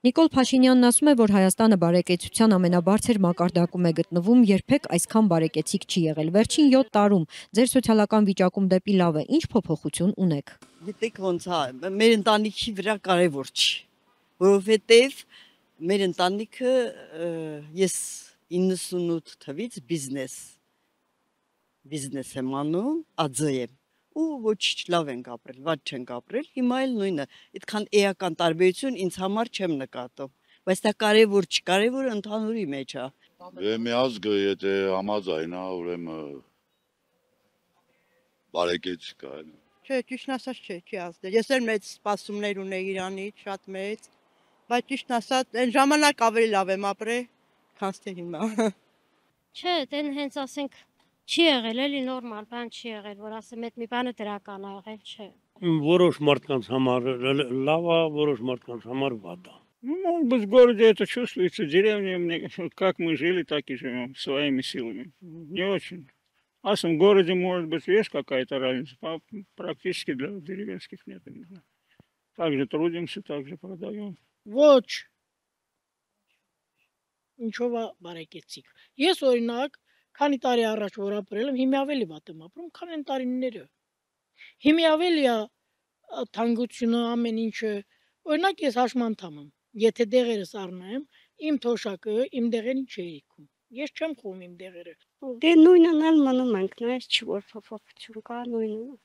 Նիկոլ Փաշինյանն ասում է, որ Հայաստանը բարեկեցության ամենաբարձր մակարդակում է գտնվում, երբեք այսքան բարեկեցիկ չի եղել։ Վերջին 7 տարում ձեր սոցիալական վիճակում դեպի լավ է, ինչ փոփոխություն ունեք։ Գիտեք ոնց է, մեր ընտանիքի վրա կարևոր չի, որովհետև մեր ընտանիքը ես 98 թվից բիզնես եմ անում, ԱՁ եմ։ Ու ոչ լավ ենք ապրել, վատ չենք ապրել, հիմա էլ նույնը, այդքան էական տարբերություն ինձ համար չեմ նկատում, բայց դա կարևոր չի, կարևորը ընդհանուրի մեջ է։ Մի ազգը եթե համաձայն է, ուրեմն բարեկեցիկ է։ Չէ, ճիշտն ասած չի ազդել։ Ես էլ մեծ սպասումներ ունեի Իրանից, շատ մեծ, բայց ճիշտն ասած այն ժամանակ ավելի լավ եմ ապրել, քան թե հիմա։ Չէ, դեն հենց ասենք չի եղել, էլի նորմալ բան չի եղել, որ ասեմ այդ մի բանը դրական ա եղել, չէ։ Որոշ մարդկանց համար լավ է, որոշ մարդկանց համար վատ է։ Ну, может быть, в городе это чувствуется, деревня, как мы жили, так и живем, своими силами. Не очень. А в городе, может быть, есть какая-то разница, практически для деревенских нет. Также трудимся, также продаем. Ոչ ինչով է բարեկեցիկ։ Ես օրինակ քանի տարի առաջ որ ապրել եմ, հիմա ավելի վատ եմ ապրում, քան այն տարիները։ Հիմա ավելի է թանկությունը ամեն ինչը։ Օրինակ ես հաշմանդամ եմ։ Եթե դեղերս առնեմ, իմ թոշակը իմ դեղերին չի իքում։ Ես չեմ խոհում իմ դեղերը։ Դե նույնն էլ մնում ենք, նայես չի որ փոփոխություն կա նույնն։